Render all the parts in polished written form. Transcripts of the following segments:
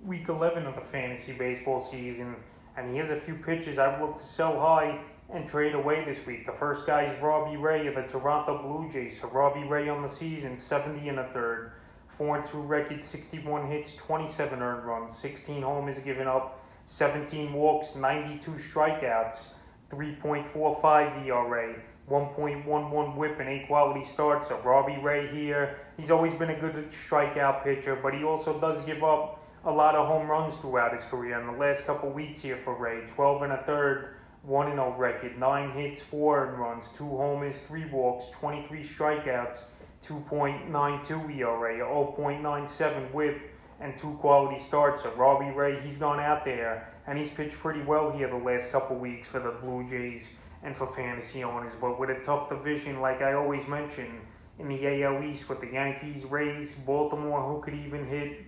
week 11 of the fantasy baseball season, and he has a few pitches I've looked to sell high and trade away this week. The first guy is Robby Ray of the Toronto Blue Jays. So Robby Ray on the season, 70 and a third, 4-2 record, 61 hits, 27 earned runs, 16 homers given up, 17 walks, 92 strikeouts, 3.45 ERA, 1.11 whip, and 8 quality starts. So Robby Ray here, he's always been a good strikeout pitcher, but he also does give up a lot of home runs throughout his career. In the last couple weeks here for Ray, 12 and a third, 1-0 record, 9 hits, 4 earned runs, 2 homers, 3 walks, 23 strikeouts, 2.92 ERA, 0.97 whip, and 2 quality starts. So Robby Ray, he's gone out there and he's pitched pretty well here the last couple weeks for the Blue Jays and for fantasy owners. But with a tough division, like I always mention, in the AL East with the Yankees, Rays, Baltimore, who could even hit,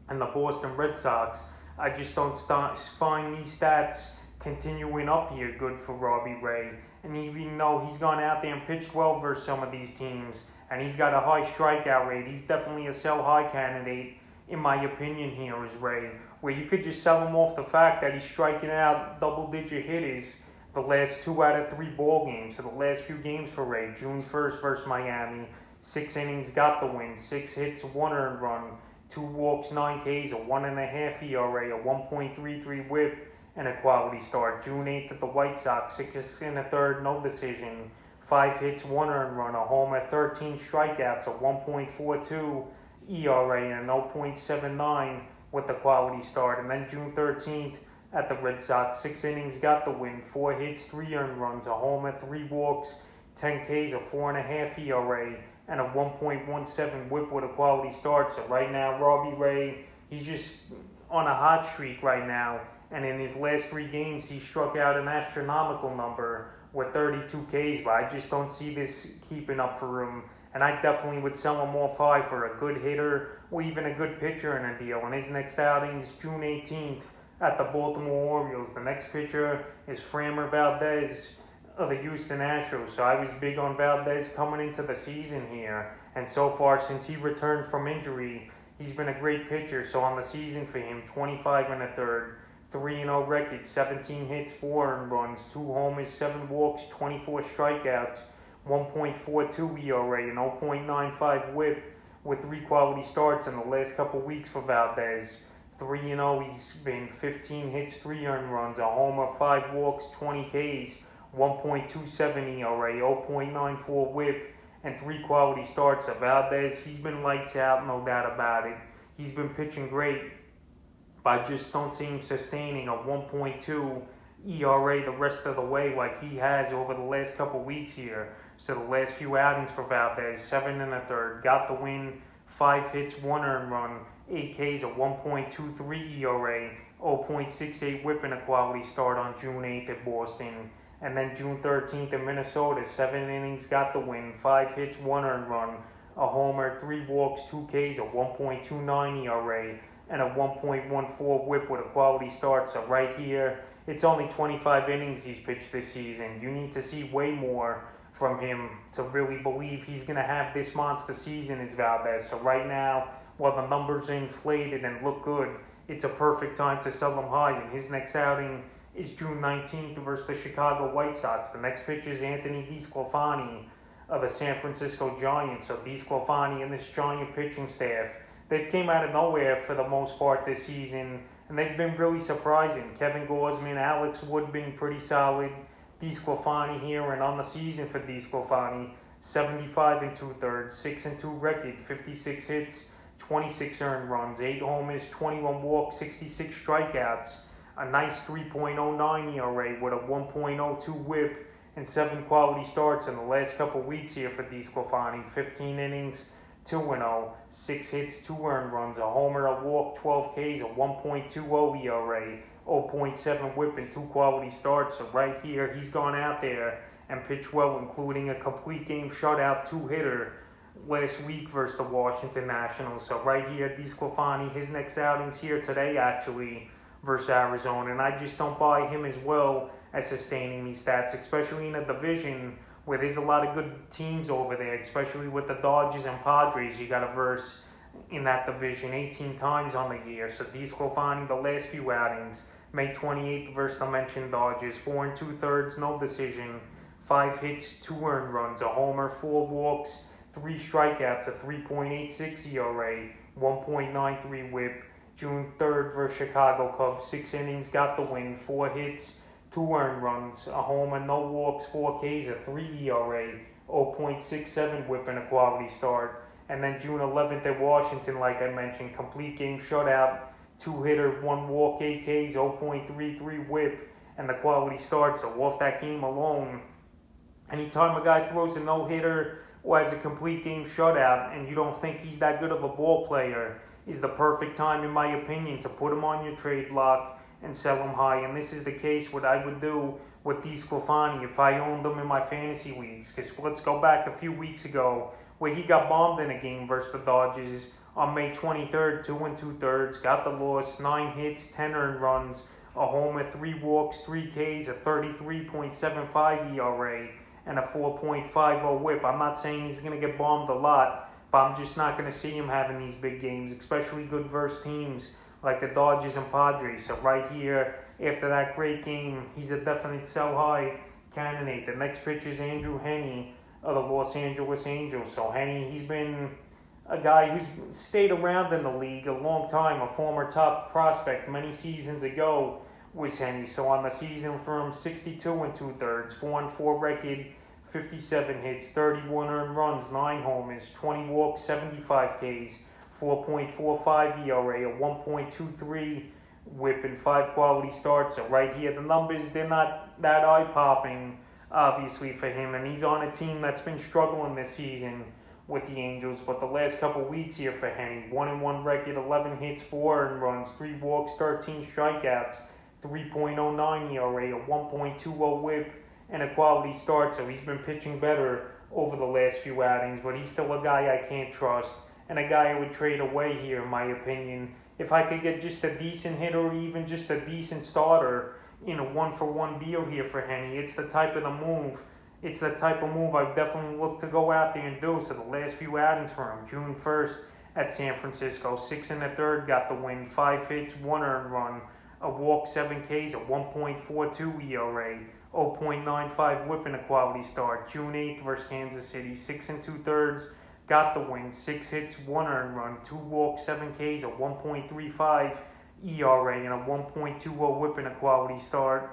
and the Boston Red Sox, I just don't find these stats continuing up here good for Robby Ray. And even though he's gone out there and pitched well versus some of these teams, and he's got a high strikeout rate, he's definitely a sell high candidate, in my opinion, here is Ray, where you could just sell him off the fact that he's striking out double-digit hitters the last 2 out of 3 ball games. So the last few games for Ray, June 1st versus Miami, 6 innings, got the win, 6 hits, 1 earned run, 2 walks, 9 Ks, a 1.5 ERA, a 1.33 whip, and a quality start. June 8th at the White Sox, 6 and a third, no decision, 5 hits, 1 earned run, a homer, 13 strikeouts, a 1.42 ERA, and a 0.79 with the quality start. And then June 13th at the Red Sox, 6 innings, got the win, 4 hits, 3 earned runs, a homer, 3 walks, 10 Ks, a 4.5 ERA, and a 1.17 whip with a quality start. So right now, Robby Ray, he's just on a hot streak right now. And in his last 3 games, he struck out an astronomical number with 32 Ks, but I just don't see this keeping up for him. And I definitely would sell him off high for a good hitter or even a good pitcher in a deal. And his next outing is June 18th at the Baltimore Orioles. The next pitcher is Framber Valdez of the Houston Astros. So I was big on Valdez coming into the season here. And so far, since he returned from injury, he's been a great pitcher. So on the season for him, 25 and a third, 3-0 record, 17 hits, 4 earned runs, 2 homers, 7 walks, 24 strikeouts, 1.42 ERA, and 0.95 whip with 3 quality starts in the last couple weeks for Valdez. 3-0, he's been 15 hits, 3 earned runs, a homer, 5 walks, 20 Ks, 1.27 ERA, 0.94 whip, and 3 quality starts. So Valdez, he's been lights out, no doubt about it. He's been pitching great, but I just don't see him sustaining a 1.2 ERA the rest of the way like he has over the last couple weeks here. So the last few outings for Valdez, 7 and a third, got the win, 5 hits, 1 earned run, 8 Ks, a 1.23 ERA, 0.68 whip, and a quality start on June 8th at Boston. And then June 13th in Minnesota, 7 innings, got the win, 5 hits, 1 earned run, a homer, 3 walks, 2 Ks, a 1.29 ERA, and a 1.14 whip with a quality start. So right here, it's only 25 innings he's pitched this season. You need to see way more from him to really believe he's going to have this monster season as Valdez. So right now, while the numbers are inflated and look good, it's a perfect time to sell him high. And his next outing is June 19th versus the Chicago White Sox. The next pitcher is Anthony DeSclafani of the San Francisco Giants. So DeSclafani and this Giant pitching staff, they've came out of nowhere for the most part this season, and they've been really surprising. Kevin Gausman, Alex Wood being pretty solid. DeSclafani here, and on the season for DeSclafani, 75 and 2/3, 6 and 2 record, 56 hits, 26 earned runs, 8 homers, 21 walks, 66 strikeouts, a nice 3.09 ERA with a 1.02 whip, and 7 quality starts in the last couple weeks here for DeSclafani. 15 innings, 2-0, 6 hits, 2 earned runs, a homer, a walk, 12 Ks, a 1.20 ERA, 0.7 whip, and 2 quality starts. So right here, he's gone out there and pitched well, including a complete game shutout 2-hitter last week versus the Washington Nationals. So right here, DeSclafani, his next outing's here today actually versus Arizona, and I just don't buy him as well as sustaining these stats, especially in a division where there's a lot of good teams over there, especially with the Dodgers and Padres. You got to verse in that division 18 times on the year. So DeSclafani, the last few outings, May 28th versus the mentioned Dodgers, 4 2/3, no decision, 5 hits, 2 earned runs, a homer, 4 walks, 3 strikeouts, a 3.86 ERA, 1.93 WHIP. June 3rd versus Chicago Cubs, 6 innings, got the win, 4 hits, 2 earned runs, a homer, no walks, 4 Ks, a 3 ERA, 0.67 WHIP, and a quality start. And then June 11th at Washington, like I mentioned, complete game shutout, 2-hitter, 1 walk, 8 Ks, 0.33 WHIP, and the quality start. So off that game alone, anytime a guy throws a no-hitter or has a complete game shutout and you don't think he's that good of a ball player, is the perfect time, in my opinion, to put him on your trade block and sell him high. And this is the case what I would do with DeSclafani if I owned him in my fantasy leagues. Because let's go back a few weeks ago where he got bombed in a game versus the Dodgers on May 23rd, 2 2/3, got the loss, 9 hits, 10 earned runs, a homer, 3 walks, 3 Ks, a 33.75 ERA, and a 4.50 WHIP. I'm not saying he's going to get bombed a lot, but I'm just not going to see him having these big games, especially good versus teams like the Dodgers and Padres. So right here, after that great game, he's a definite sell high candidate. The next pitcher is Andrew Heaney of the Los Angeles Angels. So Heaney, he's been a guy who's stayed around in the league a long time, a former top prospect many seasons ago was Heaney. So on the season from 62 2/3, 4-4 record, 57 hits, 31 earned runs, 9 homers, 20 walks, 75 Ks, 4.45 ERA, a 1.23 WHIP, and 5 quality starts. So right here, the numbers, they're not that eye-popping, obviously, for him. And he's on a team that's been struggling this season with the Angels. But the last couple weeks here for Heaney, 1-1 record, 11 hits, 4 earned runs, 3 walks, 13 strikeouts, 3.09 ERA, a 1.20 WHIP, and a quality start. So he's been pitching better over the last few outings, but he's still a guy I can't trust and a guy I would trade away here, in my opinion. If I could get just a decent hitter or even just a decent starter in a 1-for-1 deal here for Heaney, it's the type of move I've definitely looked to go out there and do. So the last few outings for him, June 1st at San Francisco, 6 1/3, got the win, 5 hits, 1 earned run, a walk, 7 Ks, a 1.42 ERA, 0.95 WHIP, and a quality start. June 8th versus Kansas City, 6 2/3, got the win, 6 hits, 1 earned run, 2 walks, 7 Ks, a 1.35 ERA, and a 1.20 WHIP, and a quality start.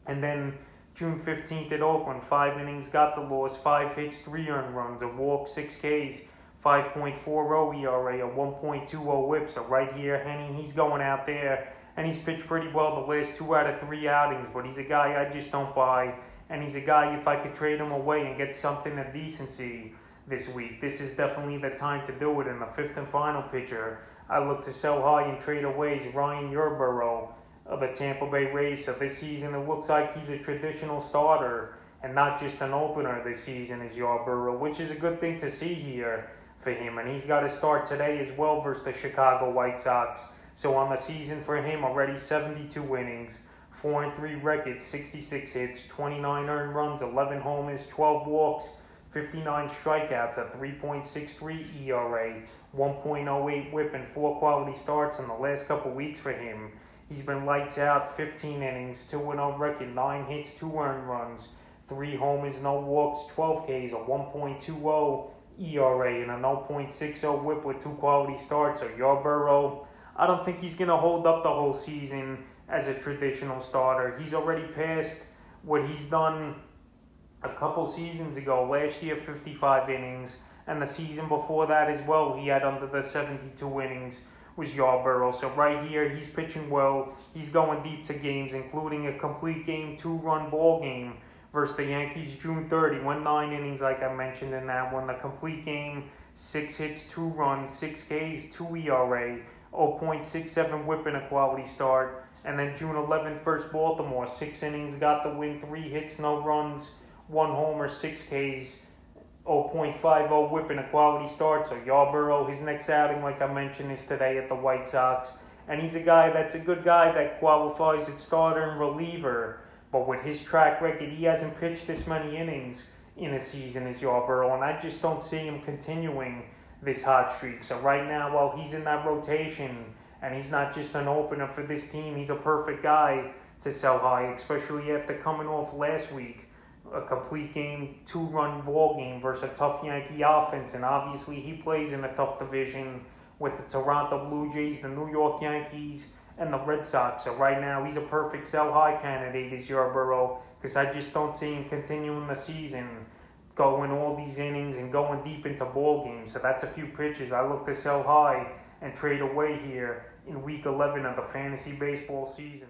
And then June 15th at Oakland, 5 innings, got the loss, 5 hits, 3 earned runs, a walk, 6 Ks, 5.40 ERA, a 1.20 WHIP. So right here, Heaney, he's going out there, and he's pitched pretty well the last 2 out of 3 outings, but he's a guy I just don't buy, and he's a guy, if I could trade him away and get something of decency this week, this is definitely the time to do it. In the 5th and final pitcher I look to sell high and trade away is Ryan Yarbrough of the Tampa Bay Rays. So this season it looks like he's a traditional starter and not just an opener this season is Yarbrough, which is a good thing to see here for him. And he's got to start today as well versus the Chicago White Sox. So on the season for him, already 72 innings, 4-3 record, 66 hits, 29 earned runs, 11 homers, 12 walks, 59 strikeouts, a 3.63 ERA, 1.08 WHIP, and 4 quality starts in the last couple weeks for him. He's been lights out, 15 innings, 2-0 record, 9 hits, 2 earned runs, 3 homers, no walks, 12 Ks, a 1.20 ERA, and a 0.60 WHIP with 2 quality starts. So Yarbrough, I don't think he's going to hold up the whole season as a traditional starter. He's already passed what he's done a couple seasons ago. Last year, 55 innings, and the season before that as well, he had under the 72 innings was Yarbrough. So right here, he's pitching well. He's going deep to games, including a complete game, 2-run ball game versus the Yankees June 30. Went 9 innings, like I mentioned in that one. The complete game, 6 hits, 2 runs, 6 Ks, 2 ERA, 0.67 WHIP, and a quality start. And then June 11th versus Baltimore, 6 innings, got the win, 3 hits, no runs, 1 homer, 6 Ks, 0.50 WHIP, and a quality start. So Yarbrough, his next outing, like I mentioned, is today at the White Sox. And he's a guy that's a good guy that qualifies at starter and reliever. But with his track record, he hasn't pitched this many innings in a season as Yarbrough. And I just don't see him continuing this hot streak. So right now, while he's in that rotation and he's not just an opener for this team, he's a perfect guy to sell high, especially after coming off last week, a complete game, 2-run ball game versus a tough Yankee offense. And obviously he plays in a tough division with the Toronto Blue Jays, the New York Yankees, and the Red Sox. So right now he's a perfect sell high candidate, is Yarbrough, because I just don't see him continuing the season, going all these innings and going deep into ball games. So that's a few pitches I look to sell high and trade away here in week 11 of the fantasy baseball season.